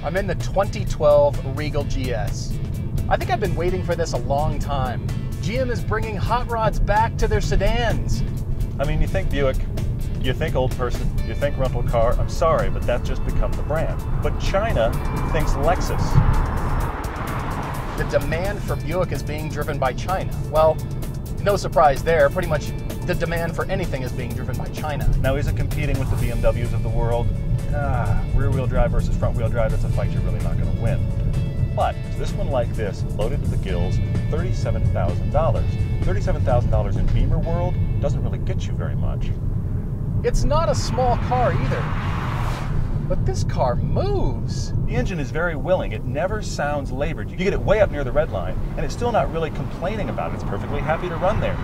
I'm in the 2012 Regal GS. I think I've been waiting for this a long time. GM is bringing hot rods back to their sedans. I mean, you think Buick, you think old person, you think rental car. I'm sorry, but that's just become the brand. But China thinks Lexus. The demand for Buick is being driven by China. Well, no surprise there. Pretty much the demand for anything is being driven by China. Now, is it competing with the BMWs of the world? Rear-wheel drive versus front-wheel drive, that's a fight you're really not going to win. But this one like this, loaded to the gills, $37,000. $37,000 in Beamer world doesn't really get you very much. It's not a small car either, but this car moves. The engine is very willing. It never sounds labored. You get it way up near the red line, and it's still not really complaining about it. It's perfectly happy to run there.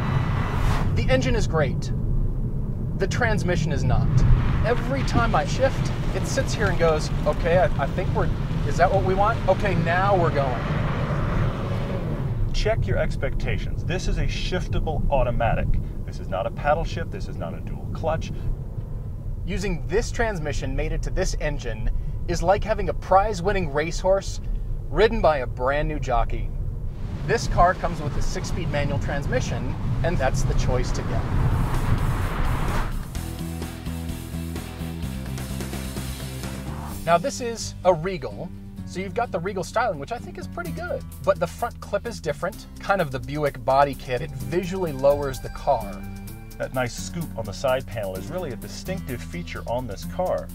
The engine is great. The transmission is not. Every time I shift, it sits here and goes, okay, I think is that what we want? Okay, now we're going. Check your expectations. This is a shiftable automatic. This is not a paddle shift. This is not a dual clutch. Using this transmission mated to this engine is like having a prize-winning racehorse ridden by a brand new jockey. This car comes with a 6-speed manual transmission, and that's the choice to get. Now this is a Regal, so you've got the Regal styling, which I think is pretty good. But the front clip is different, kind of the Buick body kit. It visually lowers the car. That nice scoop on the side panel is really a distinctive feature on this car.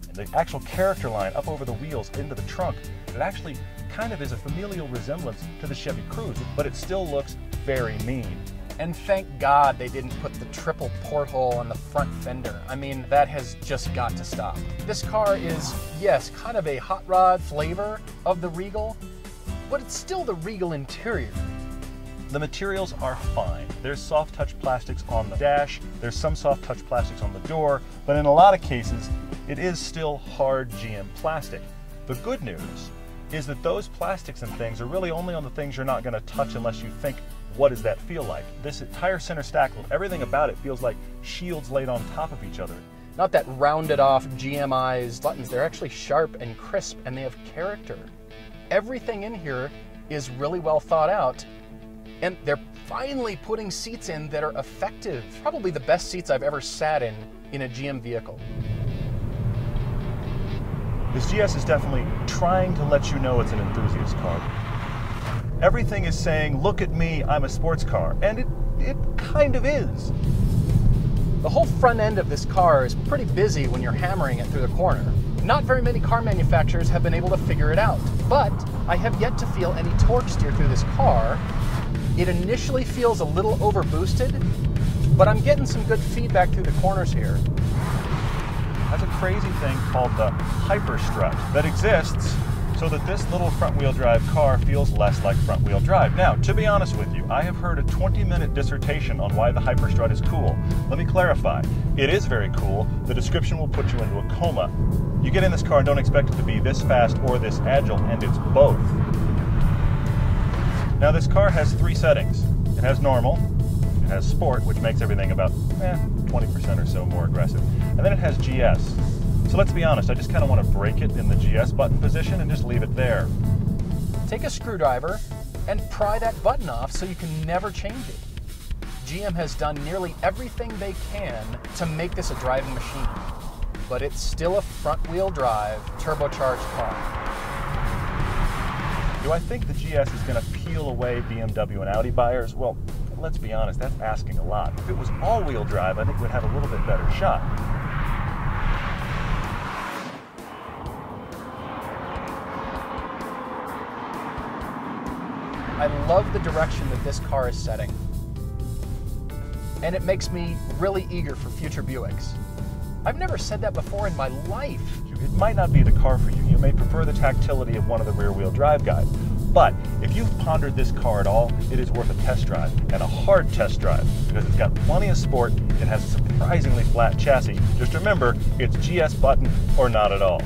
And the actual character line up over the wheels into the trunk, it actually kind of is a familial resemblance to the Chevy Cruze, but it still looks very mean. And thank God they didn't put the triple porthole on the front fender. I mean, that has just got to stop. This car is, yes, kind of a hot rod flavor of the Regal, but it's still the Regal interior. The materials are fine. There's soft touch plastics on the dash, there's some soft touch plastics on the door, but in a lot of cases, it is still hard GM plastic. The good news is that those plastics and things are really only on the things you're not going to touch unless you think, what does that feel like? This entire center stack, everything about it feels like shields laid on top of each other. Not that rounded off GMized buttons, they're actually sharp and crisp and they have character. Everything in here is really well thought out, and they're finally putting seats in that are effective. Probably the best seats I've ever sat in a GM vehicle. This GS is definitely trying to let you know it's an enthusiast car. Everything is saying, look at me, I'm a sports car, and it kind of is. The whole front end of this car is pretty busy when you're hammering it through the corner. Not very many car manufacturers have been able to figure it out, but I have yet to feel any torque steer through this car. It initially feels a little overboosted, but I'm getting some good feedback through the corners here. That's a crazy thing called the hyperstrut that exists so that this little front-wheel drive car feels less like front-wheel drive. Now, to be honest with you, I have heard a 20-minute dissertation on why the hyperstrut is cool. Let me clarify. It is very cool. The description will put you into a coma. You get in this car and don't expect it to be this fast or this agile, and it's both. Now, this car has 3 settings. It has normal, it has sport, which makes everything about 20% or so more aggressive, and then it has GS. So let's be honest, I just kind of want to break it in the GS button position and just leave it there. Take a screwdriver and pry that button off so you can never change it. GM has done nearly everything they can to make this a driving machine, but it's still a front-wheel drive, turbocharged car. Do I think the GS is going to peel away BMW and Audi buyers? Well, let's be honest, that's asking a lot. If it was all-wheel drive, I think we'd have a little bit better shot. I love the direction that this car is setting, and it makes me really eager for future Buicks. I've never said that before in my life. It might not be the car for you. You may prefer the tactility of one of the rear-wheel drive guys. But if you've pondered this car at all, it is worth a test drive, and a hard test drive, because it's got plenty of sport, it has a surprisingly flat chassis. Just remember, it's GS button or not at all.